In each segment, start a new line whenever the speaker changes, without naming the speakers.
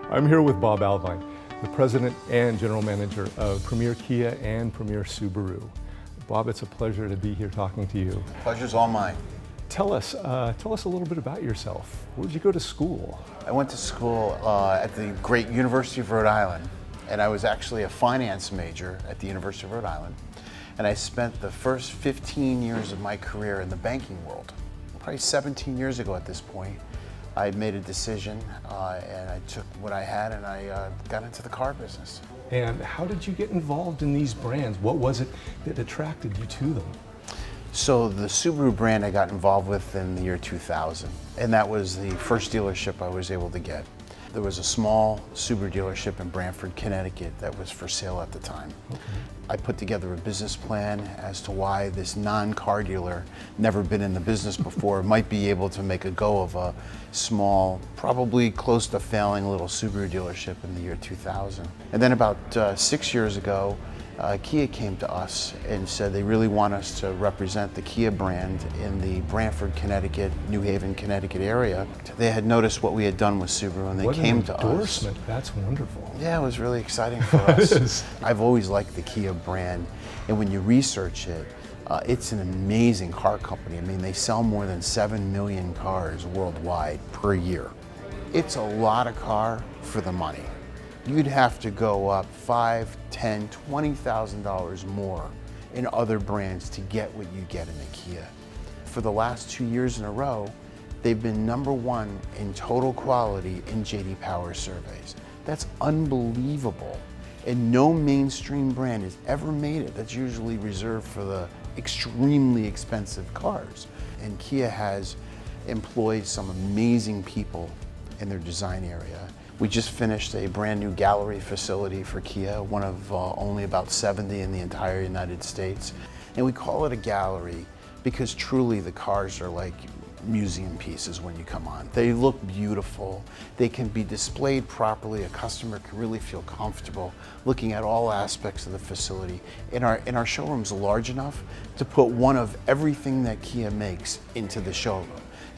I'm here with Bob Alvine, the President and General Manager of Premier Kia and Premier Subaru. Bob, it's a pleasure to be here talking to you.
Pleasure's all mine.
Tell us a little bit about yourself. Where did you go to school?
I went to school at the great University of Rhode Island, and I was actually a finance major at the University of Rhode Island. And I spent the first 15 years of my career in the banking world. Probably 17 years ago at this point, I had made a decision and I took what I had and I got into the car business.
And how did you get involved in these brands? What was it that attracted you to them?
So the Subaru brand I got involved with in the year 2000, and that was the first dealership I was able to get. There was a small Subaru dealership in Branford, Connecticut that was for sale at the time. Okay. I put together a business plan as to why this non-car dealer, never been in the business before, might be able to make a go of a small, probably close to failing little Subaru dealership in the year 2000. And then about 6 years ago, Kia came to us and said they really want us to represent the Kia brand in the Branford, Connecticut, New Haven, Connecticut area. They had noticed what we had done with Subaru and they came to us.
What an endorsement, that's wonderful.
Yeah, it was really exciting for us. I've always liked the Kia brand, and when you research it, it's an amazing car company. I mean, they sell more than 7 million cars worldwide per year. It's a lot of car for the money. You'd have to go up $5,000, $10,000, $20,000 more in other brands to get what you get in a Kia. For the last 2 years in a row, they've been #1 in total quality in J.D. Power surveys. That's unbelievable. And no mainstream brand has ever made it. That's usually reserved for the extremely expensive cars. And Kia has employed some amazing people in their design area. We just finished a brand new gallery facility for Kia, one of only about 70 in the entire United States. And we call it a gallery because truly the cars are like museum pieces when you come on. They look beautiful. They can be displayed properly. A customer can really feel comfortable looking at all aspects of the facility. And our showroom's large enough to put one of everything that Kia makes into the showroom.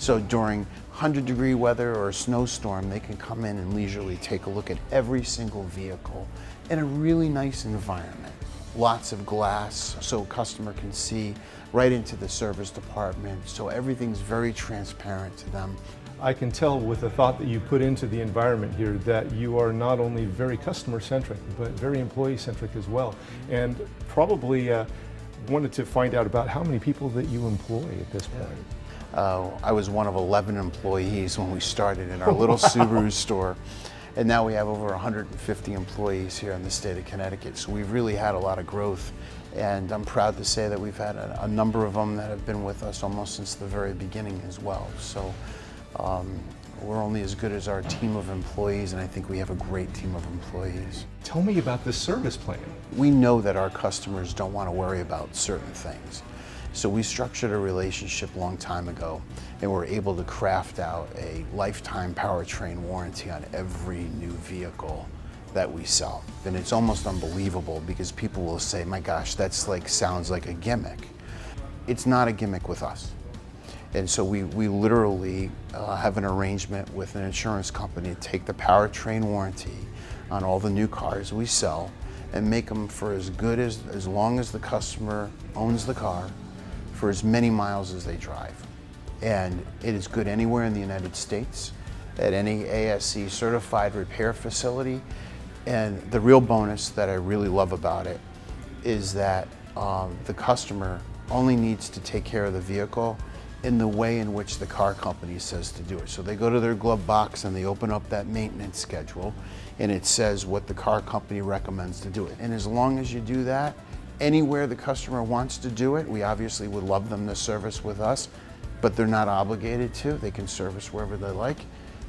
So during 100-degree weather or a snowstorm, they can come in and leisurely take a look at every single vehicle in a really nice environment. Lots of glass so a customer can see right into the service department, so everything's very transparent to them.
I can tell with the thought that you put into the environment here that you are not only very customer-centric, but very employee-centric as well. And probably wanted to find out about how many people that you employ at this point.
I was one of 11 employees when we started in our little Subaru store, and now we have over 150 employees here in the state of Connecticut. So we've really had a lot of growth, and I'm proud to say that we've had a number of them that have been with us almost since the very beginning as well. So we're only as good as our team of employees, and I think we have a great team of employees.
Tell me about the service plan.
We know that our customers don't want to worry about certain things. So we structured a relationship a long time ago, and we're able to craft out a lifetime powertrain warranty on every new vehicle that we sell. And it's almost unbelievable because people will say, my gosh, that's sounds like a gimmick. It's not a gimmick with us. And so we literally have an arrangement with an insurance company to take the powertrain warranty on all the new cars we sell and make them for as long as the customer owns the car, for as many miles as they drive. And it is good anywhere in the United States, at any ASC certified repair facility. And the real bonus that I really love about it is that the customer only needs to take care of the vehicle in the way in which the car company says to do it. So they go to their glove box and they open up that maintenance schedule, and it says what the car company recommends to do it. And as long as you do that, anywhere the customer wants to do it, we obviously would love them to service with us, but they're not obligated to. They can service wherever they like.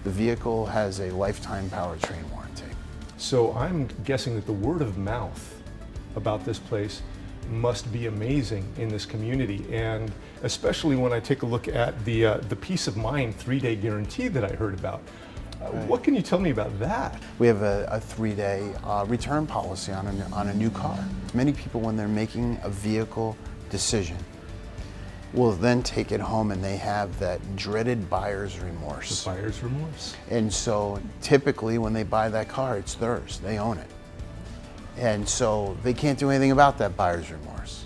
The vehicle has a lifetime powertrain warranty.
So I'm guessing that the word of mouth about this place must be amazing in this community, and especially when I take a look at the peace of mind 3-day guarantee that I heard about. What can you tell me about that?
We have a 3-day return policy on a new car. Many people, when they're making a vehicle decision, will then take it home and they have that dreaded buyer's remorse.
The buyer's remorse.
And so typically when they buy that car, it's theirs, they own it. And so they can't do anything about that buyer's remorse.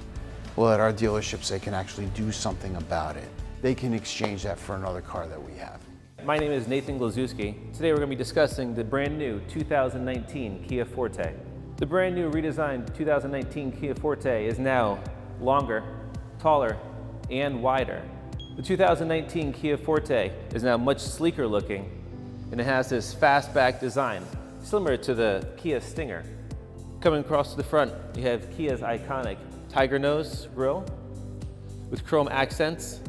Well, at our dealerships, they can actually do something about it. They can exchange that for another car that we have.
My name is Nathan Glazewski. Today we're going to be discussing the brand new 2019 Kia Forte. The brand new redesigned 2019 Kia Forte is now longer, taller, and wider. The 2019 Kia Forte is now much sleeker looking, and it has this fastback design, similar to the Kia Stinger. Coming across to the front, you have Kia's iconic tiger nose grille with chrome accents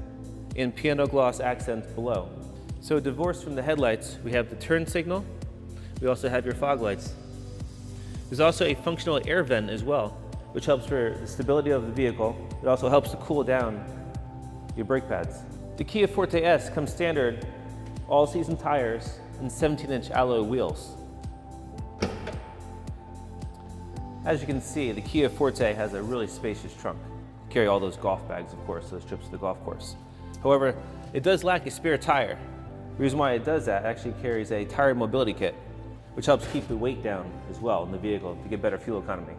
and piano gloss accents below. So divorced from the headlights, we have the turn signal. We also have your fog lights. There's also a functional air vent as well, which helps for the stability of the vehicle. It also helps to cool down your brake pads. The Kia Forte S comes standard all-season tires and 17-inch alloy wheels. As you can see, the Kia Forte has a really spacious trunk. Carry all those golf bags, of course, those trips to the golf course. However, it does lack a spare tire. The reason why it does that, it actually carries a tire mobility kit, which helps keep the weight down as well in the vehicle to get better fuel economy.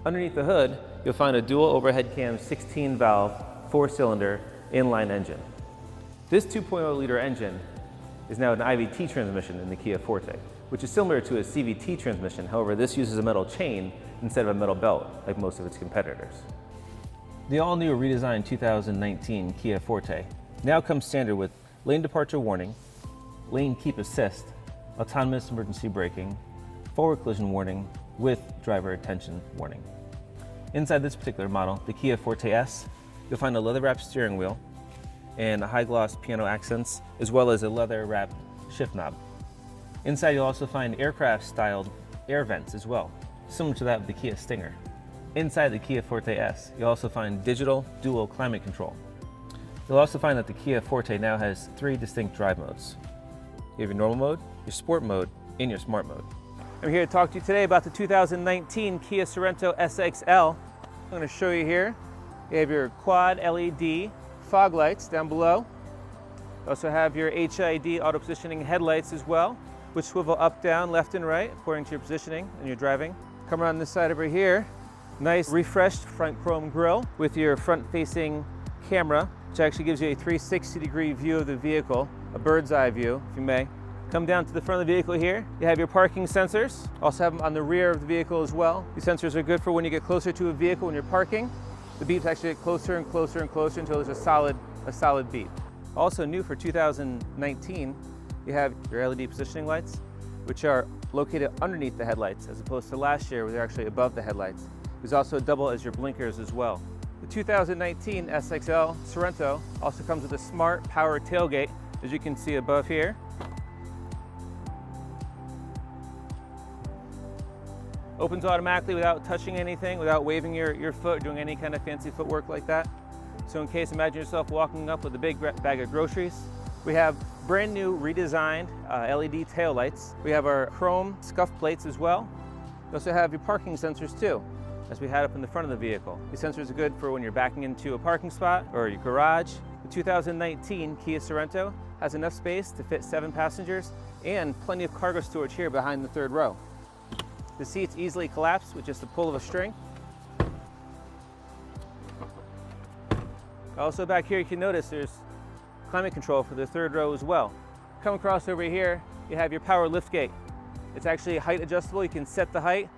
Underneath the hood, you'll find a dual overhead cam 16-valve, 4-cylinder inline engine. This 2.0-liter engine is now an IVT transmission in the Kia Forte, which is similar to a CVT transmission. However, this uses a metal chain instead of a metal belt, like most of its competitors. The all-new redesigned 2019 Kia Forte now comes standard with lane departure warning, lane keep assist, autonomous emergency braking, forward collision warning with driver attention warning. Inside this particular model, the Kia Forte S, you'll find a leather-wrapped steering wheel and a high-gloss piano accents, as well as a leather-wrapped shift knob. Inside you'll also find aircraft-styled air vents as well, similar to that of the Kia Stinger. Inside the Kia Forte S, you'll also find digital dual climate control. You'll also find that the Kia Forte now has 3 distinct drive modes. You have your normal mode, your sport mode, and your smart mode. I'm here to talk to you today about the 2019 Kia Sorento SXL. I'm going to show you here. You have your quad LED fog lights down below. You also have your HID auto positioning headlights as well, which swivel up, down, left, and right according to your positioning and your driving. Come around this side over here. Nice refreshed front chrome grille with your front-facing camera, which actually gives you a 360-degree view of the vehicle, a bird's eye view, if you may. Come down to the front of the vehicle here. You have your parking sensors. Also have them on the rear of the vehicle as well. These sensors are good for when you get closer to a vehicle when you're parking. The beeps actually get closer and closer and closer until there's a solid beep. Also new for 2019, you have your LED positioning lights, which are located underneath the headlights as opposed to last year where they're actually above the headlights. There's also a double as your blinkers as well. The 2019 SXL Sorento also comes with a smart power tailgate, as you can see above here. Opens automatically without touching anything, without waving your foot, doing any kind of fancy footwork like that. So in case, imagine yourself walking up with a big bag of groceries. We have brand new redesigned LED tail lights. We have our chrome scuff plates as well. We also have your parking sensors too, as we had up in the front of the vehicle. These sensors are good for when you're backing into a parking spot or your garage. The 2019 Kia Sorento has enough space to fit 7 passengers and plenty of cargo storage here behind the 3rd row. The seats easily collapse with just the pull of a string. Also back here you can notice there's climate control for the 3rd row as well. Come across over here, you have your power lift gate. It's actually height adjustable. You can set the height.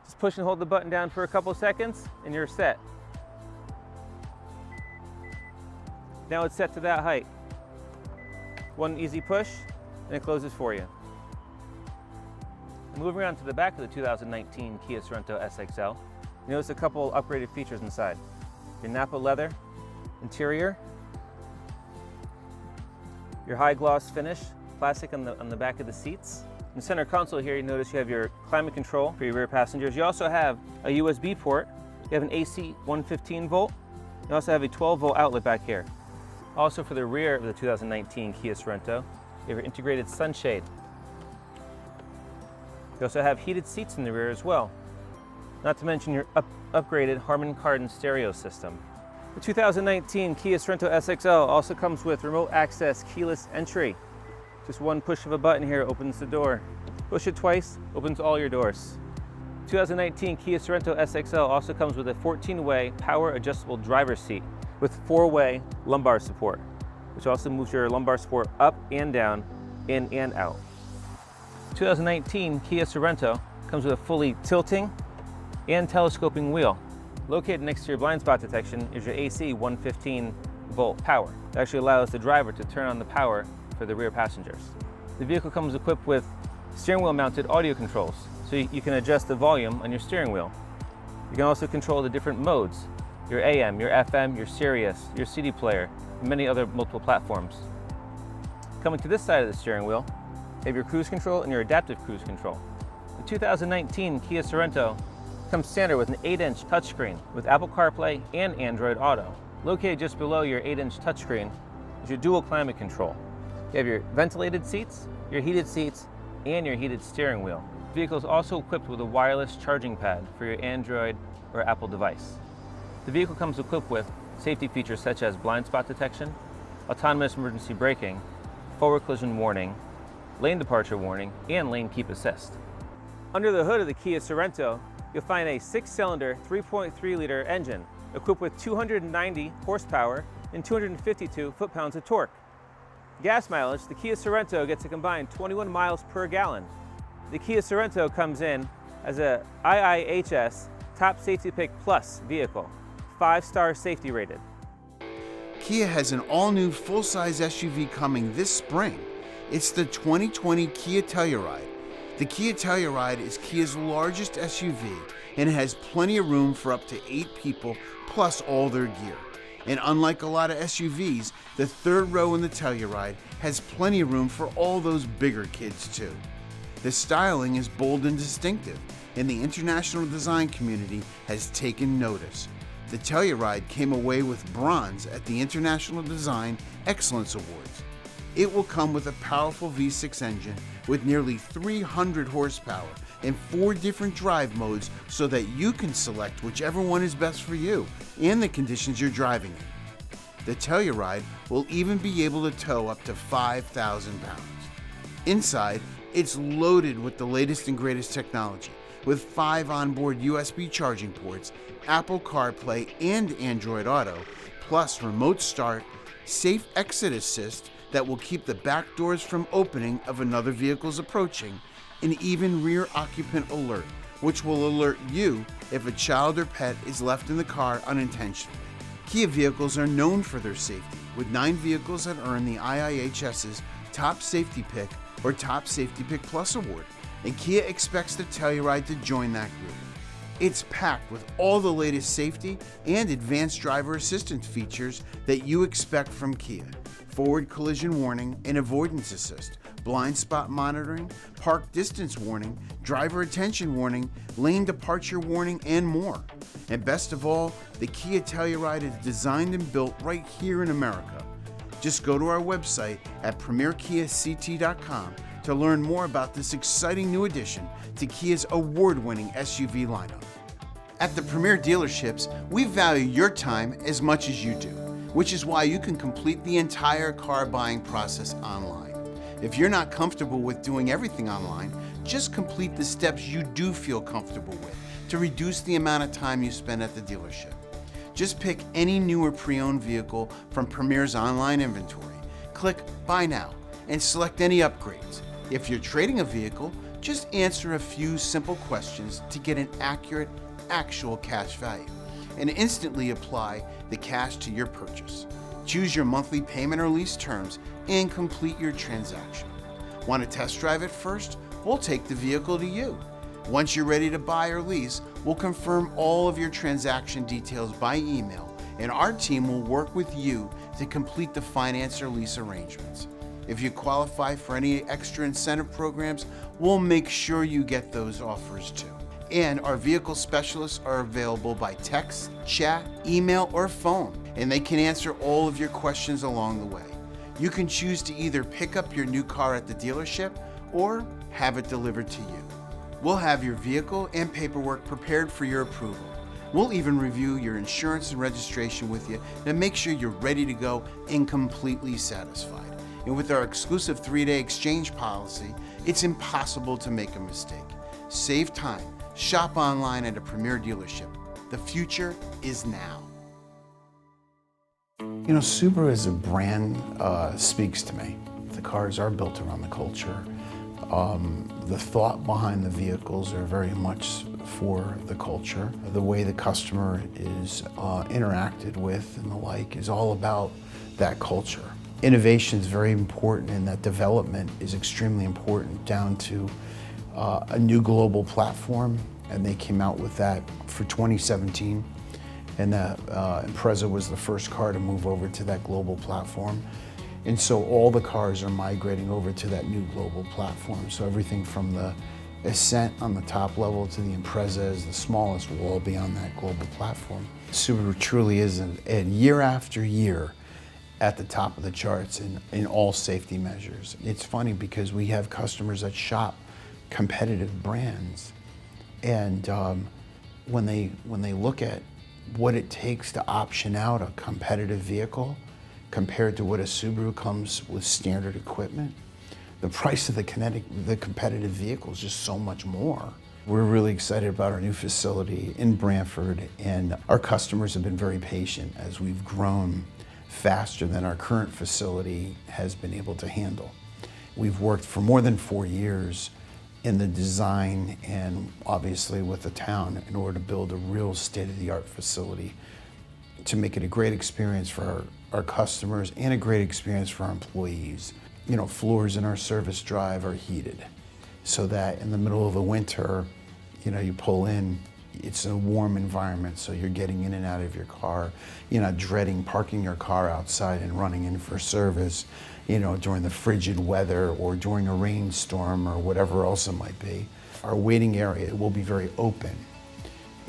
Just push and hold the button down for a couple seconds and you're set. Now it's set to that height. One easy push and it closes for you. Moving around to the back of the 2019 Kia Sorento SXL, you notice a couple upgraded features inside. Your Napa leather interior, your high gloss finish, plastic on the back of the seats. In the center console here, you notice you have your climate control for your rear passengers. You also have a USB port. You have an AC 115 volt. You also have a 12 volt outlet back here. Also for the rear of the 2019 Kia Sorento, you have your integrated sunshade. You also have heated seats in the rear as well. Not to mention your upgraded Harman Kardon stereo system. The 2019 Kia Sorento SXL also comes with remote access keyless entry. Just one push of a button here opens the door. Push it twice, opens all your doors. 2019 Kia Sorento SXL also comes with a 14-way power adjustable driver's seat with 4-way lumbar support, which also moves your lumbar support up and down, in and out. 2019 Kia Sorento comes with a fully tilting and telescoping wheel. Located next to your blind spot detection is your AC 115 volt power. It actually allows the driver to turn on the power for the rear passengers. The vehicle comes equipped with steering wheel mounted audio controls, so you can adjust the volume on your steering wheel. You can also control the different modes, your AM, your FM, your Sirius, your CD player, and many other multiple platforms. Coming to this side of the steering wheel, you have your cruise control and your adaptive cruise control. The 2019 Kia Sorento comes standard with an 8-inch touchscreen with Apple CarPlay and Android Auto. Located just below your 8-inch touchscreen is your dual climate control. You have your ventilated seats, your heated seats, and your heated steering wheel. The vehicle is also equipped with a wireless charging pad for your Android or Apple device. The vehicle comes equipped with safety features such as blind spot detection, autonomous emergency braking, forward collision warning, lane departure warning, and lane keep assist. Under the hood of the Kia Sorento, you'll find a 6-cylinder 3.3-liter engine equipped with 290 horsepower and 252 foot-pounds of torque. Gas mileage, the Kia Sorento gets a combined 21 miles per gallon. The Kia Sorento comes in as a IIHS Top Safety Pick Plus vehicle, 5-star safety rated.
Kia has an all-new full-size SUV coming this spring. It's the 2020 Kia Telluride. The Kia Telluride is Kia's largest SUV and it has plenty of room for up to 8 people plus all their gear. And unlike a lot of SUVs, the third row in the Telluride has plenty of room for all those bigger kids too. The styling is bold and distinctive, and the international design community has taken notice. The Telluride came away with bronze at the International Design Excellence Awards. It will come with a powerful V6 engine with nearly 300 horsepower and 4 different drive modes so that you can select whichever one is best for you and the conditions you're driving in. The Telluride will even be able to tow up to 5,000 pounds. Inside, it's loaded with the latest and greatest technology, with 5 onboard USB charging ports, Apple CarPlay and Android Auto, plus remote start, safe exit assist that will keep the back doors from opening of another vehicle's approaching, and even rear occupant alert, which will alert you if a child or pet is left in the car unintentionally. Kia vehicles are known for their safety, with 9 vehicles that earn the IIHS's Top Safety Pick or Top Safety Pick Plus award, and Kia expects the Telluride to join that group. It's packed with all the latest safety and advanced driver assistance features that you expect from Kia. Forward collision warning and avoidance assist, blind spot monitoring, park distance warning, driver attention warning, lane departure warning, and more. And best of all, the Kia Telluride is designed and built right here in America. Just go to our website at premierkiact.com to learn more about this exciting new addition to Kia's award-winning SUV lineup. At the Premier dealerships, we value your time as much as you do, which is why you can complete the entire car buying process online. If you're not comfortable with doing everything online, just complete the steps you do feel comfortable with to reduce the amount of time you spend at the dealership. Just pick any new or pre-owned vehicle from Premier's online inventory, click Buy Now, and select any upgrades. If you're trading a vehicle, just answer a few simple questions to get an accurate, actual cash value, and instantly apply the cash to your purchase. Choose your monthly payment or lease terms and complete your transaction. Want to test drive it first? We'll take the vehicle to you. Once you're ready to buy or lease, we'll confirm all of your transaction details by email, and our team will work with you to complete the finance or lease arrangements. If you qualify for any extra incentive programs, we'll make sure you get those offers too. And our vehicle specialists are available by text, chat, email, or phone, and they can answer all of your questions along the way. You can choose to either pick up your new car at the dealership or have it delivered to you. We'll have your vehicle and paperwork prepared for your approval. We'll even review your insurance and registration with you to make sure you're ready to go and completely satisfied. And with our exclusive 3-day exchange policy, it's impossible to make a mistake. Save time. Shop online at a premier dealership. The future is now. You know, Subaru as a brand speaks to me. The cars are built around the culture. The thought behind the vehicles are very much for the culture. The way the customer is interacted with and the like is all about that culture. Innovation is very important, and that development is extremely important, down to a new global platform, and they came out with that for 2017. And the Impreza was the first car to move over to that global platform. And so all the cars are migrating over to that new global platform. So everything from the Ascent on the top level to the Impreza as the smallest will all be on that global platform. Subaru truly is, year after year, at the top of the charts in all safety measures. It's funny because we have customers that shop competitive brands, and when they look at what it takes to option out a competitive vehicle compared to what a Subaru comes with standard equipment, the price of the competitive vehicle is just so much more. We're really excited about our new facility in Brantford, and our customers have been very patient as we've grown faster than our current facility has been able to handle. We've worked for more than 4 years in the design and obviously with the town in order to build a real state-of-the-art facility to make it a great experience for our customers and a great experience for our employees. You know, floors in our service drive are heated so that in the middle of the winter, you know, you pull in, it's a warm environment, so you're getting in and out of your car. You're not dreading parking your car outside and running in for service, you know, during the frigid weather or during a rainstorm or whatever else it might be. Our waiting area will be very open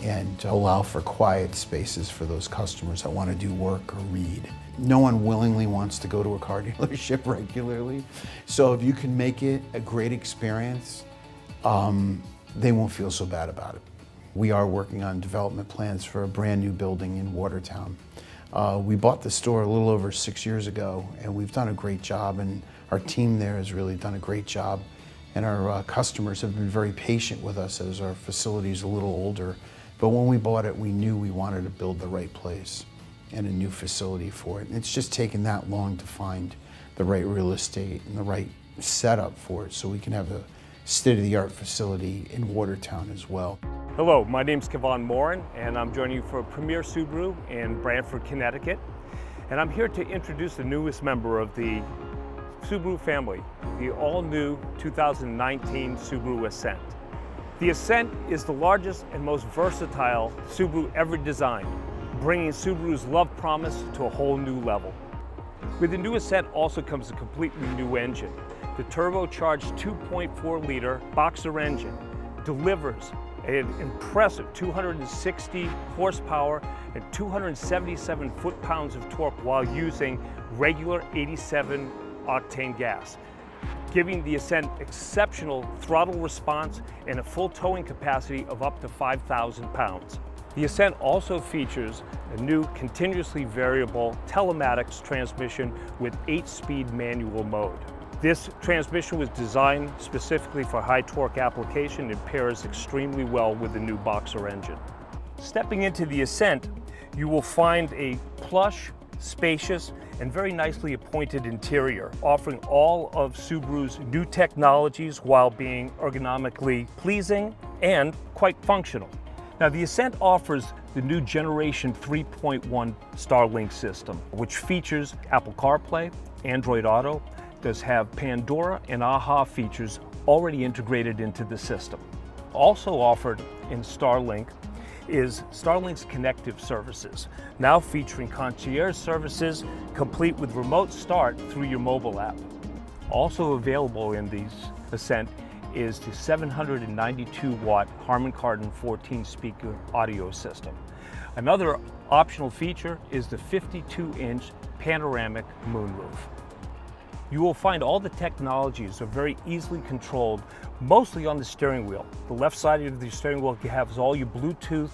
and allow for quiet spaces for those customers that want to do work or read. No one willingly wants to go to a car dealership regularly, so if you can make it a great experience, they won't feel so bad about it. We are working on development plans for a brand new building in Watertown. We bought the store a little over 6 years ago, and we've done a great job, and our team there has really done a great job, and our customers have been very patient with us as our facility is a little older. But when we bought it, we knew we wanted to build the right place and a new facility for it. And it's just taken that long to find the right real estate and the right setup for it so we can have a state-of-the-art facility in Watertown as well.
Hello, my name's Kevon Morin, and I'm joining you for Premier Subaru in Brantford, Connecticut. And I'm here to introduce the newest member of the Subaru family, the all-new 2019 Subaru Ascent. The Ascent is the largest and most versatile Subaru ever designed, bringing Subaru's love promise to a whole new level. With the new Ascent also comes a completely new engine. The turbocharged 2.4-liter Boxer engine delivers an impressive 260 horsepower and 277 foot-pounds of torque while using regular 87 octane gas, giving the Ascent exceptional throttle response and a full towing capacity of up to 5,000 pounds. The Ascent also features a new continuously variable telematics transmission with 8-speed manual mode. This transmission was designed specifically for high torque application and pairs extremely well with the new Boxer engine. Stepping into the Ascent, you will find a plush, spacious, and very nicely appointed interior, offering all of Subaru's new technologies while being ergonomically pleasing and quite functional. Now, the Ascent offers the new Generation 3.1 Starlink system, which features Apple CarPlay, Android Auto, does have Pandora and AHA features already integrated into the system. Also offered in Starlink is Starlink's connective services, now featuring concierge services complete with remote start through your mobile app. Also available in these Ascent is the 792-watt Harman Kardon 14-speaker audio system. Another optional feature is the 52-inch panoramic moonroof. You will find all the technologies are very easily controlled, mostly on the steering wheel. The left side of the steering wheel has all your Bluetooth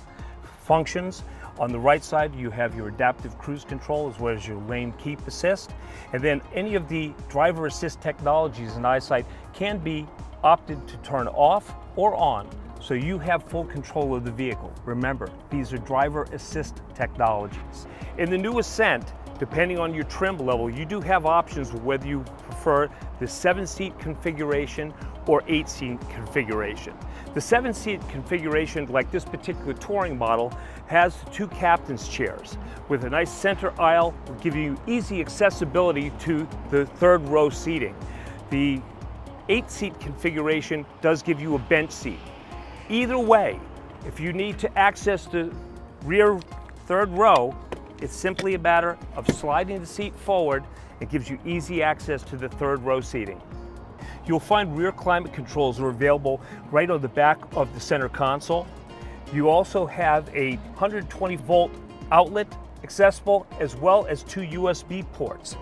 functions. On the right side, you have your adaptive cruise control as well as your lane keep assist. And then any of the driver assist technologies in EyeSight can be opted to turn off or on, so you have full control of the vehicle. Remember, these are driver assist technologies. In the new Ascent, depending on your trim level, you do have options whether you prefer the 7-seat configuration or 8-seat configuration. The 7-seat configuration, like this particular touring model, has 2 captain's chairs with a nice center aisle, giving you easy accessibility to the 3rd row seating. The 8-seat configuration does give you a bench seat. Either way, if you need to access the rear 3rd row, it's simply a matter of sliding the seat forward. It gives you easy access to the 3rd row seating. You'll find rear climate controls are available right on the back of the center console. You also have a 120 volt outlet accessible, as well as 2 USB ports.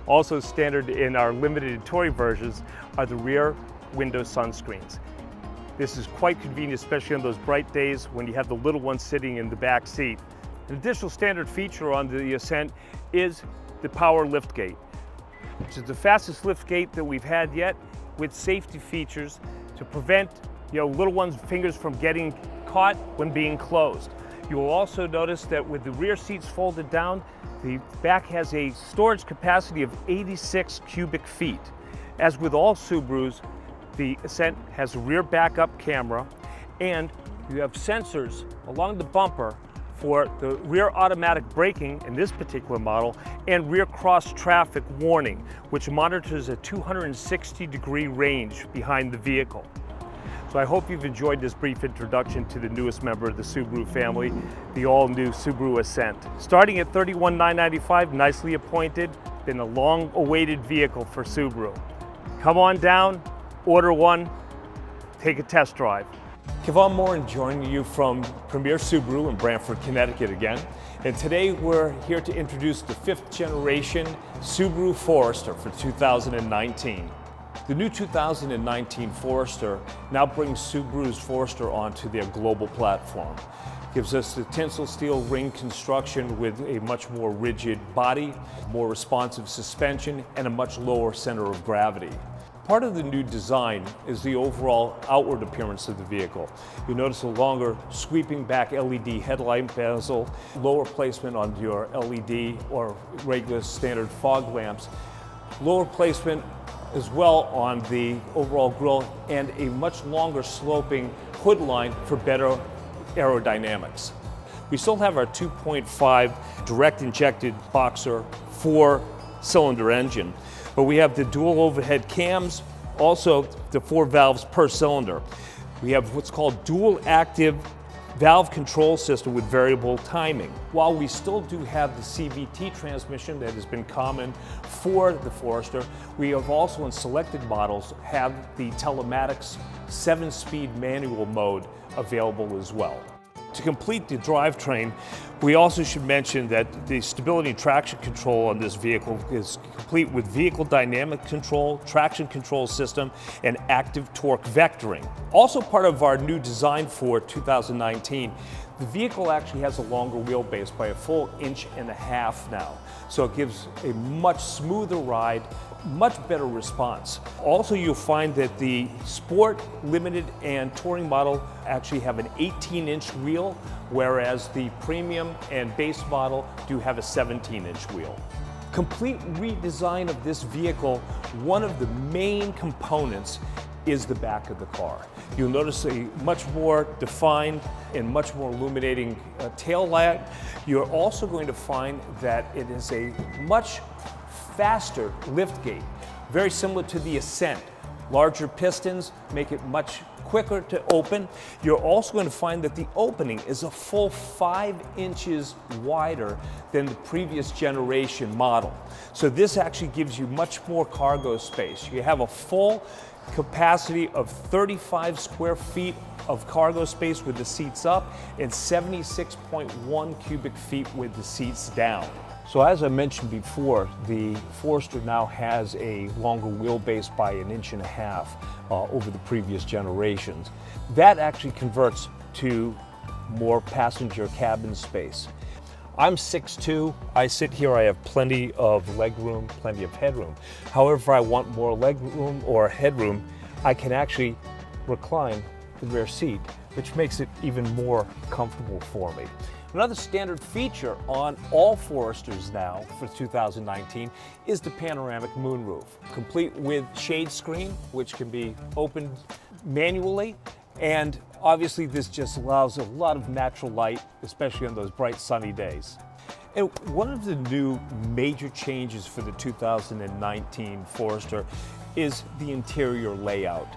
Also standard in our limited touring versions are the rear window sunscreens. This is quite convenient, especially on those bright days when you have the little one sitting in the back seat. An additional standard feature on the Ascent is the power liftgate, which is the fastest liftgate that we've had yet, with safety features to prevent little one's fingers from getting caught when being closed. You will also notice that with the rear seats folded down, the back has a storage capacity of 86 cubic feet. As with all Subarus, the Ascent has a rear backup camera, and you have sensors along the bumper for the rear automatic braking in this particular model, and rear cross traffic warning, which monitors a 260-degree range behind the vehicle. So I hope you've enjoyed this brief introduction to the newest member of the Subaru family, the all-new Subaru Ascent. Starting at $31,995, nicely appointed, been a long-awaited vehicle for Subaru. Come on down, order one, take a test drive.
Kevon Morin joining you from Premier Subaru in Brantford, Connecticut again. And today we're here to introduce the 5th generation Subaru Forester for 2019. The new 2019 Forester now brings Subaru's Forester onto their global platform. Gives us the tensile steel ring construction with a much more rigid body, more responsive suspension, and a much lower center of gravity. Part of the new design is the overall outward appearance of the vehicle. You notice a longer sweeping back LED headlight bezel, lower placement on your LED or regular standard fog lamps, lower placement as well on the overall grille, and a much longer sloping hood line for better aerodynamics. We still have our 2.5 direct injected boxer 4-cylinder engine, but we have the dual overhead cams, also the 4 valves per cylinder. We have what's called dual active valve control system with variable timing. While we still do have the CVT transmission that has been common for the Forester, we have also in selected models have the telematics 7-speed manual mode available as well. To complete the drivetrain, we also should mention that the stability and traction control on this vehicle is complete with vehicle dynamic control, traction control system, and active torque vectoring. Also part of our new design for 2019, the vehicle actually has a longer wheelbase by a full 1.5 inches now. So it gives a much smoother ride, much better response. Also, you'll find that the Sport, Limited, and Touring model actually have an 18-inch wheel, whereas the Premium and Base model do have a 17-inch wheel. Complete redesign of this vehicle, one of the main components is the back of the car. You'll notice a much more defined and much more illuminating tail light. You're also going to find that it is a much faster liftgate, very similar to the Ascent. Larger pistons make it much quicker to open. You're also going to find that the opening is a full 5 inches wider than the previous generation model. So this actually gives you much more cargo space. You have a full capacity of 35 square feet of cargo space with the seats up and 76.1 cubic feet with the seats down. So as I mentioned before, the Forester now has a longer wheelbase by 1.5 inches over the previous generations. That actually converts to more passenger cabin space. I'm 6'2", I sit here, I have plenty of leg room, plenty of headroom. However, if I want more leg room or headroom, I can actually recline the rear seat, which makes it even more comfortable for me. Another standard feature on all Foresters now for 2019 is the panoramic moonroof, complete with shade screen, which can be opened manually. And obviously this just allows a lot of natural light, especially on those bright sunny days. And one of the new major changes for the 2019 Forester is the interior layout.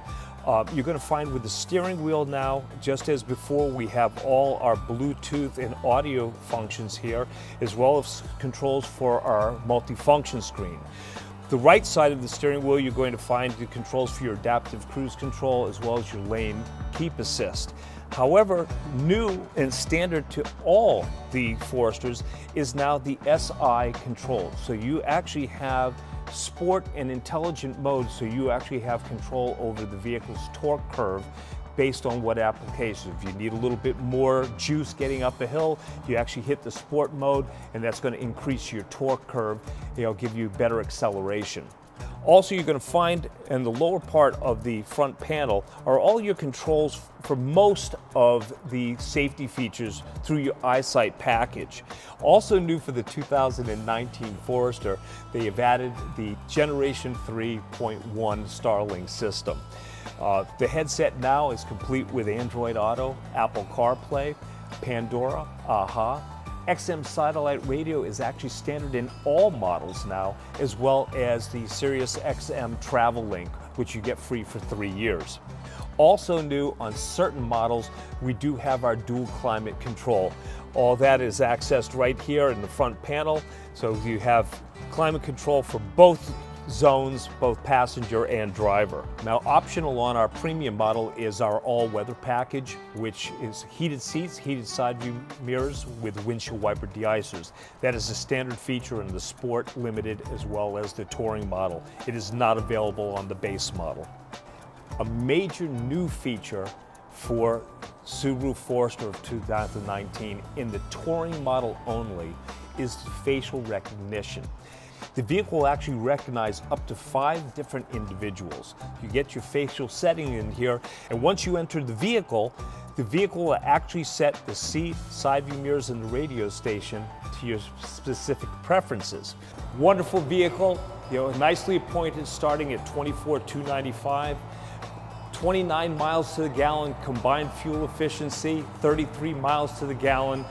You're going to find with the steering wheel now, just as before, we have all our Bluetooth and audio functions here, as well as controls for our multifunction screen. The right side of the steering wheel, you're going to find the controls for your adaptive cruise control as well as your lane keep assist. However, new and standard to all the Foresters is now the SI control. So you actually have sport and intelligent mode, so you actually have control over the vehicle's torque curve based on what application. If you need a little bit more juice getting up a hill, you actually hit the sport mode, and that's going to increase your torque curve. It'll give you better acceleration. Also, you're going to find in the lower part of the front panel are all your controls for most of the safety features through your EyeSight package. Also new for the 2019 Forester, they have added the Generation 3.1 Starlink system. The headset now is complete with Android Auto, Apple CarPlay, Pandora, AHA. XM satellite radio is actually standard in all models now, as well as the Sirius XM Travel Link, which you get free for 3 years. Also new on certain models, we do have our dual climate control. All that is accessed right here in the front panel, so you have climate control for both zones, both passenger and driver. Now, optional on our premium model is our all-weather package, which is heated seats, heated side view mirrors with windshield wiper de-icers. That is a standard feature in the Sport, Limited, as well as the Touring model. It is not available on the base model. A major new feature for Subaru Forester of 2019 in the Touring model only is facial recognition. The vehicle will actually recognize up to 5 different individuals. You get your facial setting in here, and once you enter the vehicle will actually set the seat, side view mirrors, and the radio station to your specific preferences. Wonderful vehicle, nicely appointed, starting at $24,295. 29 miles to the gallon combined fuel efficiency, 33 miles to the gallon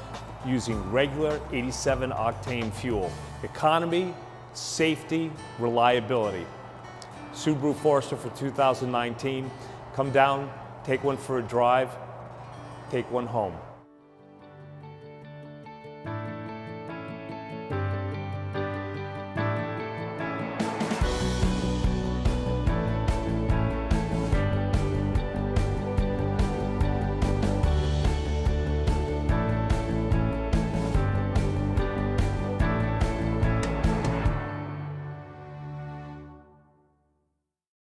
using regular 87 octane fuel. Economy, safety, reliability. Subaru Forester for 2019. Come down, take one for a drive, take one home.